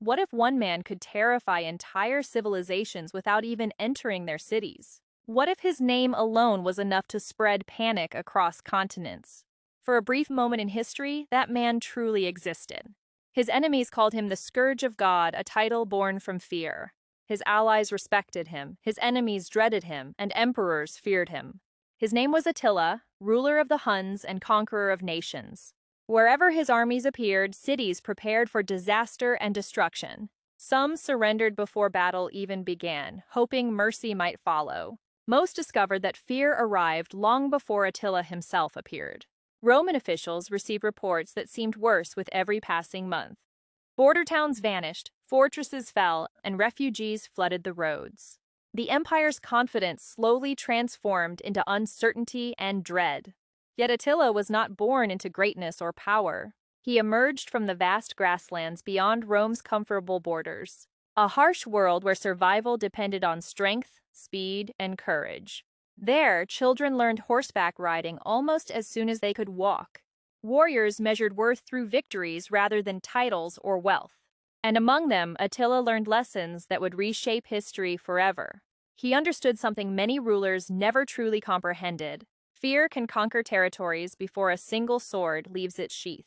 what if one man could terrify entire civilizations without even entering their cities? What if his name alone was enough to spread panic across continents? For a brief moment in history, that man truly existed. His enemies called him the Scourge of God, a title born from fear. His allies respected him, his enemies dreaded him, and emperors feared him. His name was Attila, ruler of the Huns and conqueror of nations. Wherever his armies appeared, cities prepared for disaster and destruction. Some surrendered before battle even began, hoping mercy might follow. Most discovered that fear arrived long before Attila himself appeared. Roman officials received reports that seemed worse with every passing month. Border towns vanished, fortresses fell, and refugees flooded the roads. The empire's confidence slowly transformed into uncertainty and dread. Yet Attila was not born into greatness or power. He emerged from the vast grasslands beyond Rome's comfortable borders, a harsh world where survival depended on strength, speed, and courage. There, children learned horseback riding almost as soon as they could walk. Warriors measured worth through victories rather than titles or wealth. And among them, Attila learned lessons that would reshape history forever. He understood something many rulers never truly comprehended. Fear can conquer territories before a single sword leaves its sheath.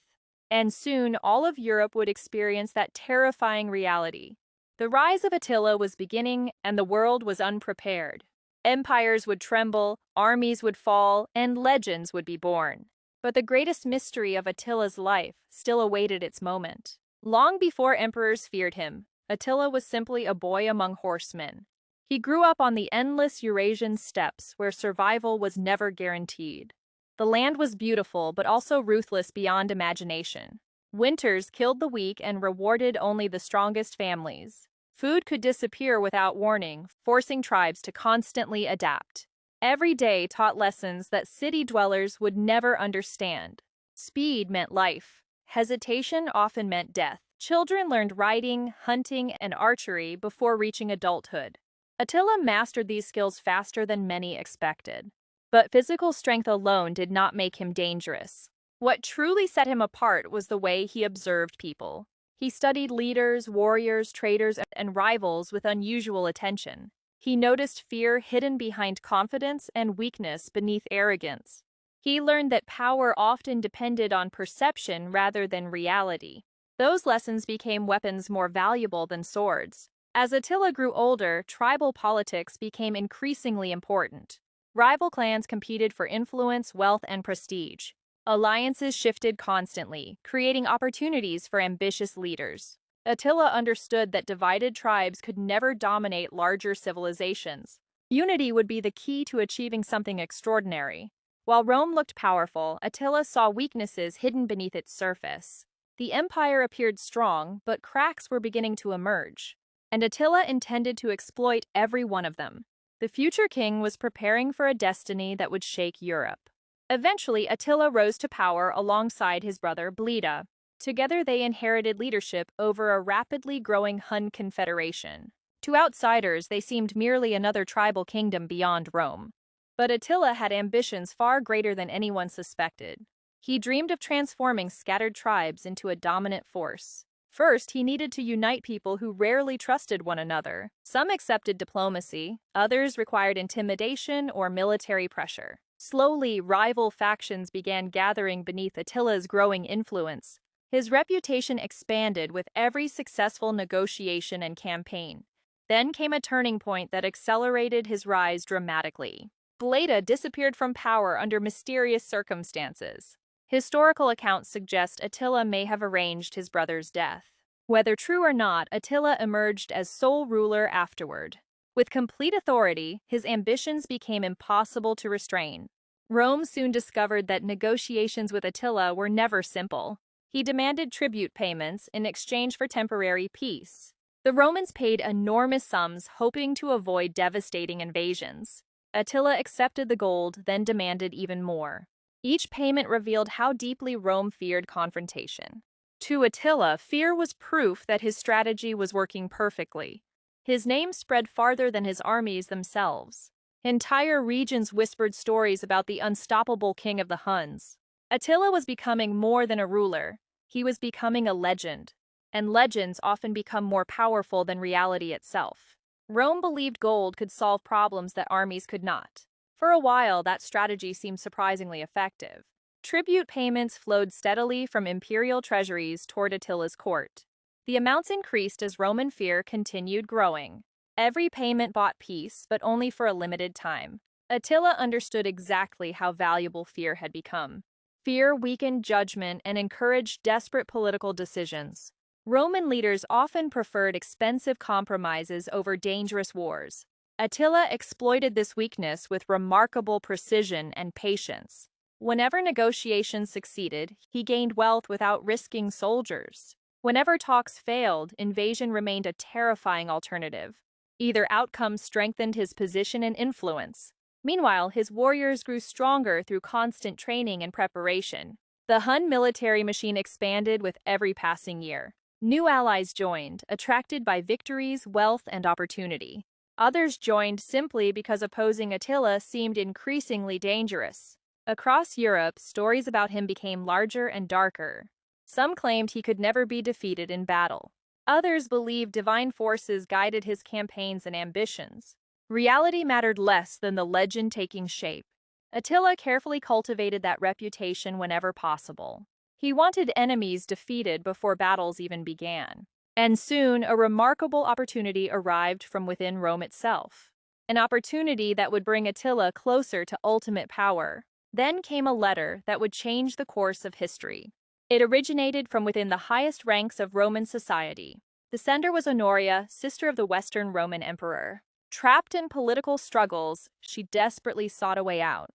And soon, all of Europe would experience that terrifying reality. The rise of Attila was beginning, and the world was unprepared. Empires would tremble, armies would fall, and legends would be born. But the greatest mystery of Attila's life still awaited its moment. Long before emperors feared him, Attila was simply a boy among horsemen. He grew up on the endless Eurasian steppes where survival was never guaranteed. The land was beautiful but also ruthless beyond imagination. Winters killed the weak and rewarded only the strongest families. Food could disappear without warning, forcing tribes to constantly adapt. Every day taught lessons that city dwellers would never understand. Speed meant life. Hesitation often meant death. Children learned riding, hunting, and archery before reaching adulthood. Attila mastered these skills faster than many expected. But physical strength alone did not make him dangerous. What truly set him apart was the way he observed people. He studied leaders, warriors, traitors, and rivals with unusual attention. He noticed fear hidden behind confidence and weakness beneath arrogance. He learned that power often depended on perception rather than reality. Those lessons became weapons more valuable than swords. As Attila grew older, tribal politics became increasingly important. Rival clans competed for influence, wealth, and prestige. Alliances shifted constantly, creating opportunities for ambitious leaders. Attila understood that divided tribes could never dominate larger civilizations. Unity would be the key to achieving something extraordinary. While Rome looked powerful, Attila saw weaknesses hidden beneath its surface. The empire appeared strong, but cracks were beginning to emerge. And Attila intended to exploit every one of them. The future king was preparing for a destiny that would shake Europe. Eventually, Attila rose to power alongside his brother Bleda. Together they inherited leadership over a rapidly growing Hun confederation. To outsiders, they seemed merely another tribal kingdom beyond Rome. But Attila had ambitions far greater than anyone suspected. He dreamed of transforming scattered tribes into a dominant force. First, he needed to unite people who rarely trusted one another. Some accepted diplomacy, others required intimidation or military pressure. Slowly, rival factions began gathering beneath Attila's growing influence. His reputation expanded with every successful negotiation and campaign. Then came a turning point that accelerated his rise dramatically. Bleda disappeared from power under mysterious circumstances. Historical accounts suggest Attila may have arranged his brother's death. Whether true or not, Attila emerged as sole ruler afterward. With complete authority, his ambitions became impossible to restrain. Rome soon discovered that negotiations with Attila were never simple. He demanded tribute payments in exchange for temporary peace. The Romans paid enormous sums, hoping to avoid devastating invasions. Attila accepted the gold, then demanded even more. Each payment revealed how deeply Rome feared confrontation. To Attila, fear was proof that his strategy was working perfectly. His name spread farther than his armies themselves. Entire regions whispered stories about the unstoppable king of the Huns. Attila was becoming more than a ruler. He was becoming a legend. and legends often become more powerful than reality itself. Rome believed gold could solve problems that armies could not. For a while, that strategy seemed surprisingly effective. Tribute payments flowed steadily from imperial treasuries toward Attila's court. The amounts increased as Roman fear continued growing. Every payment bought peace, but only for a limited time. Attila understood exactly how valuable fear had become. Fear weakened judgment and encouraged desperate political decisions. Roman leaders often preferred expensive compromises over dangerous wars. Attila exploited this weakness with remarkable precision and patience. Whenever negotiations succeeded, he gained wealth without risking soldiers. Whenever talks failed, invasion remained a terrifying alternative. Either outcome strengthened his position and influence. Meanwhile, his warriors grew stronger through constant training and preparation. The Hun military machine expanded with every passing year. New allies joined, attracted by victories, wealth, and opportunity. Others joined simply because opposing Attila seemed increasingly dangerous. Across Europe, stories about him became larger and darker. Some claimed he could never be defeated in battle. Others believed divine forces guided his campaigns and ambitions. Reality mattered less than the legend taking shape. Attila carefully cultivated that reputation whenever possible. He wanted enemies defeated before battles even began. And soon, a remarkable opportunity arrived from within Rome itself. An opportunity that would bring Attila closer to ultimate power. Then came a letter that would change the course of history. It originated from within the highest ranks of Roman society. The sender was Honoria, sister of the Western Roman Emperor. Trapped in political struggles, she desperately sought a way out.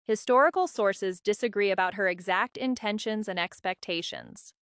Historical sources disagree about her exact intentions and expectations.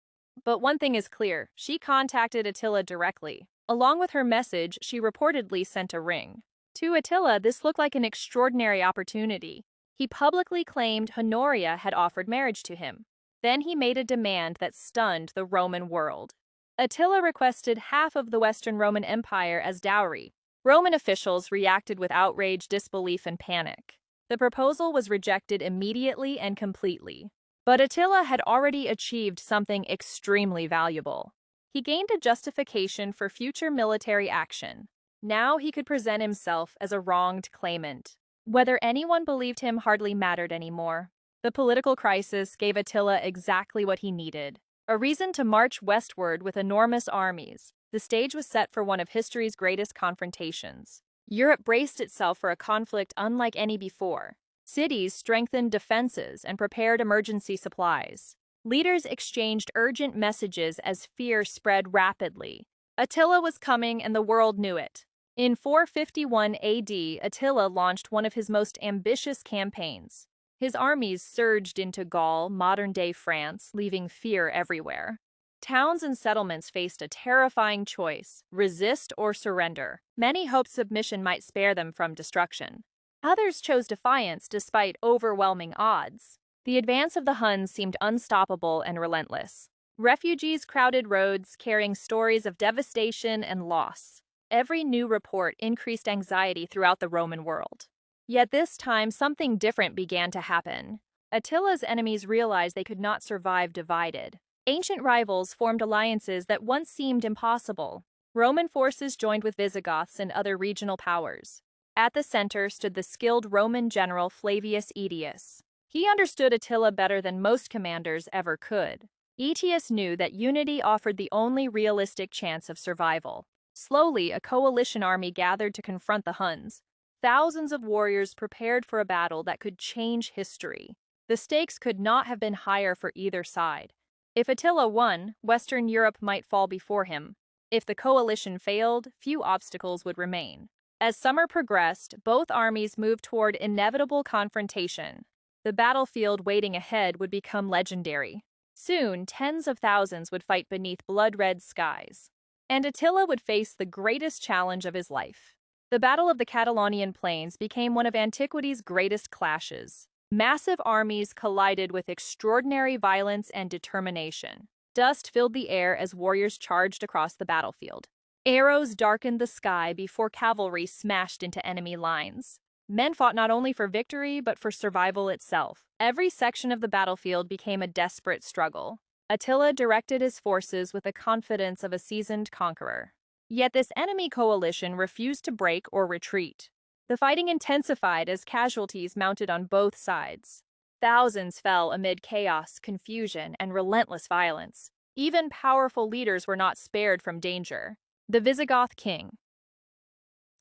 But one thing is clear, she contacted Attila directly. Along with her message, she reportedly sent a ring. To Attila, this looked like an extraordinary opportunity. He publicly claimed Honoria had offered marriage to him. Then he made a demand that stunned the Roman world. Attila requested half of the Western Roman Empire as dowry. Roman officials reacted with outrage, disbelief, and panic. The proposal was rejected immediately and completely. But Attila had already achieved something extremely valuable. He gained a justification for future military action. Now he could present himself as a wronged claimant. Whether anyone believed him hardly mattered anymore. The political crisis gave Attila exactly what he needed. A reason to march westward with enormous armies. The stage was set for one of history's greatest confrontations. Europe braced itself for a conflict unlike any before. Cities strengthened defenses and prepared emergency supplies. Leaders exchanged urgent messages as fear spread rapidly. Attila was coming and the world knew it. In 451 AD, Attila launched one of his most ambitious campaigns. His armies surged into Gaul, modern-day France, leaving fear everywhere. Towns and settlements faced a terrifying choice: resist or surrender. Many hoped submission might spare them from destruction. Others chose defiance despite overwhelming odds. The advance of the Huns seemed unstoppable and relentless. Refugees crowded roads, carrying stories of devastation and loss. Every new report increased anxiety throughout the Roman world. Yet this time, something different began to happen. Attila's enemies realized they could not survive divided. Ancient rivals formed alliances that once seemed impossible. Roman forces joined with Visigoths and other regional powers. At the center stood the skilled Roman general Flavius Aetius. He understood Attila better than most commanders ever could. Aetius knew that unity offered the only realistic chance of survival. Slowly, a coalition army gathered to confront the Huns. Thousands of warriors prepared for a battle that could change history. The stakes could not have been higher for either side. If Attila won, Western Europe might fall before him. If the coalition failed, few obstacles would remain. As summer progressed, both armies moved toward inevitable confrontation. The battlefield waiting ahead would become legendary. Soon, tens of thousands would fight beneath blood-red skies. And Attila would face the greatest challenge of his life. The Battle of the Catalonian Plains became one of antiquity's greatest clashes. Massive armies collided with extraordinary violence and determination. Dust filled the air as warriors charged across the battlefield. Arrows darkened the sky before cavalry smashed into enemy lines. Men fought not only for victory, but for survival itself. Every section of the battlefield became a desperate struggle. Attila directed his forces with the confidence of a seasoned conqueror. Yet this enemy coalition refused to break or retreat. The fighting intensified as casualties mounted on both sides. Thousands fell amid chaos, confusion, and relentless violence. Even powerful leaders were not spared from danger. The Visigoth king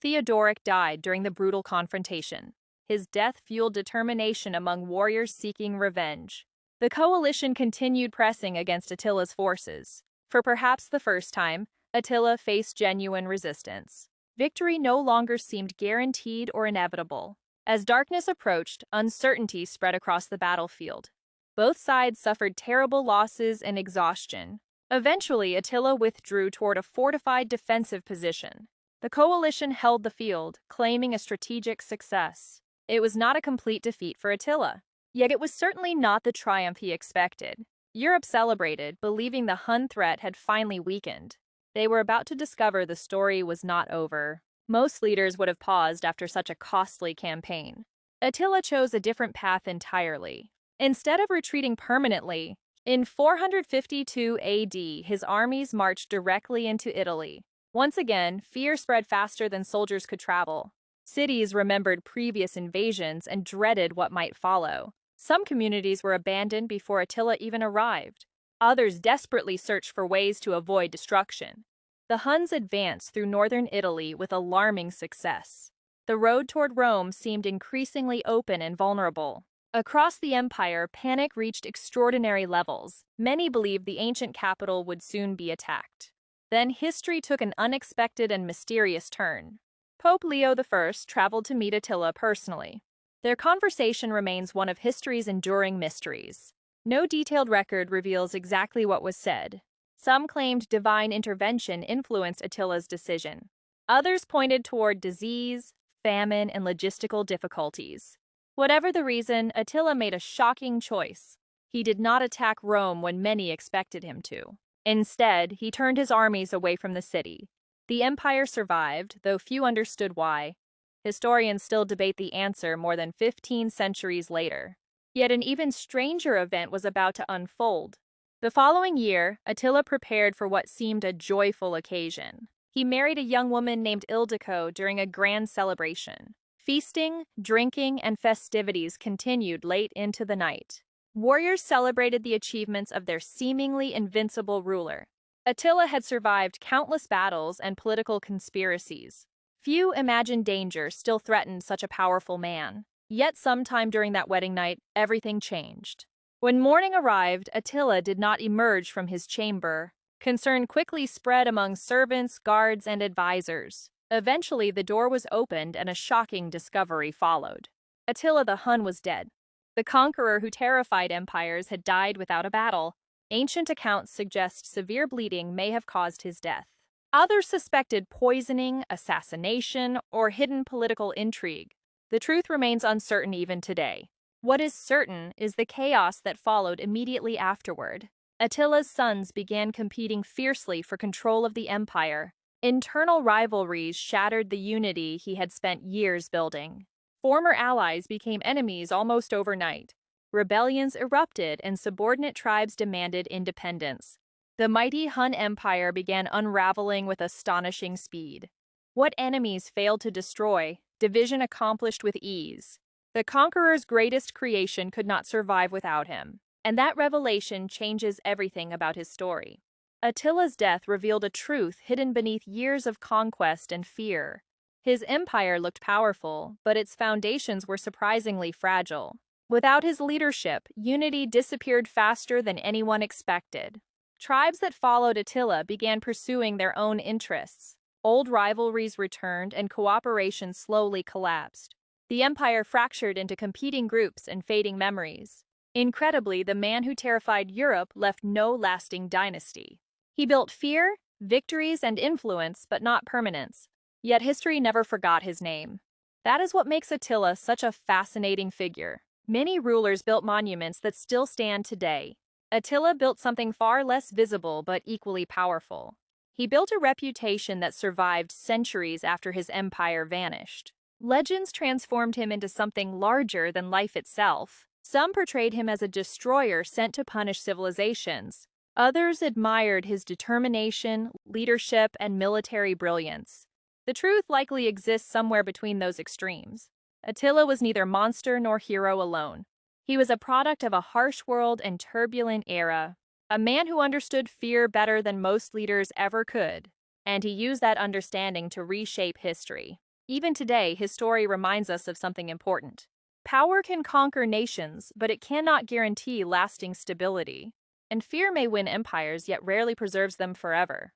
Theodoric died during the brutal confrontation. His death fueled determination among warriors seeking revenge. The coalition continued pressing against Attila's forces. For perhaps the first time, Attila faced genuine resistance. Victory no longer seemed guaranteed or inevitable. As darkness approached, uncertainty spread across the battlefield. Both sides suffered terrible losses and exhaustion. Eventually, Attila withdrew toward a fortified defensive position. The coalition held the field, claiming a strategic success. It was not a complete defeat for Attila, yet it was certainly not the triumph he expected. Europe celebrated, believing the Hun threat had finally weakened. They were about to discover the story was not over. Most leaders would have paused after such a costly campaign. Attila chose a different path entirely. Instead of retreating permanently, in 452 AD, his armies marched directly into Italy. Once again, fear spread faster than soldiers could travel. Cities remembered previous invasions and dreaded what might follow. Some communities were abandoned before Attila even arrived. Others desperately searched for ways to avoid destruction. The Huns advanced through northern Italy with alarming success. The road toward Rome seemed increasingly open and vulnerable. Across the empire, panic reached extraordinary levels. Many believed the ancient capital would soon be attacked. Then history took an unexpected and mysterious turn. Pope Leo I traveled to meet Attila personally. Their conversation remains one of history's enduring mysteries. No detailed record reveals exactly what was said. Some claimed divine intervention influenced Attila's decision. Others pointed toward disease, famine, and logistical difficulties. Whatever the reason, Attila made a shocking choice. He did not attack Rome when many expected him to. Instead, he turned his armies away from the city. The empire survived, though few understood why. Historians still debate the answer more than 15 centuries later. Yet an even stranger event was about to unfold. The following year, Attila prepared for what seemed a joyful occasion. He married a young woman named Ildiko during a grand celebration. Feasting, drinking, and festivities continued late into the night. Warriors celebrated the achievements of their seemingly invincible ruler. Attila had survived countless battles and political conspiracies. Few imagined danger still threatened such a powerful man. Yet sometime during that wedding night, everything changed. When morning arrived, Attila did not emerge from his chamber. Concern quickly spread among servants, guards, and advisors. Eventually, the door was opened and a shocking discovery followed. Attila the Hun was dead. The conqueror who terrified empires had died without a battle. Ancient accounts suggest severe bleeding may have caused his death. Others suspected poisoning, assassination, or hidden political intrigue. The truth remains uncertain even today. What is certain is the chaos that followed immediately afterward. Attila's sons began competing fiercely for control of the empire. Internal rivalries shattered the unity he had spent years building. Former allies became enemies almost overnight. Rebellions erupted and subordinate tribes demanded independence. The mighty Hun Empire began unraveling with astonishing speed. What enemies failed to destroy, division accomplished with ease. The conqueror's greatest creation could not survive without him, and that revelation changes everything about his story. Attila's death revealed a truth hidden beneath years of conquest and fear. His empire looked powerful, but its foundations were surprisingly fragile. Without his leadership, unity disappeared faster than anyone expected. Tribes that followed Attila began pursuing their own interests. Old rivalries returned and cooperation slowly collapsed. The empire fractured into competing groups and fading memories. Incredibly, the man who terrified Europe left no lasting dynasty. He built fear, victories, and influence, but not permanence. Yet history never forgot his name. That is what makes Attila such a fascinating figure. Many rulers built monuments that still stand today. Attila built something far less visible but equally powerful. He built a reputation that survived centuries after his empire vanished. Legends transformed him into something larger than life itself. Some portrayed him as a destroyer sent to punish civilizations. Others admired his determination, leadership, and military brilliance. The truth likely exists somewhere between those extremes. Attila was neither monster nor hero alone. He was a product of a harsh world and turbulent era, a man who understood fear better than most leaders ever could, and he used that understanding to reshape history. Even today, his story reminds us of something important. Power can conquer nations, but it cannot guarantee lasting stability. And fear may win empires, yet rarely preserves them forever.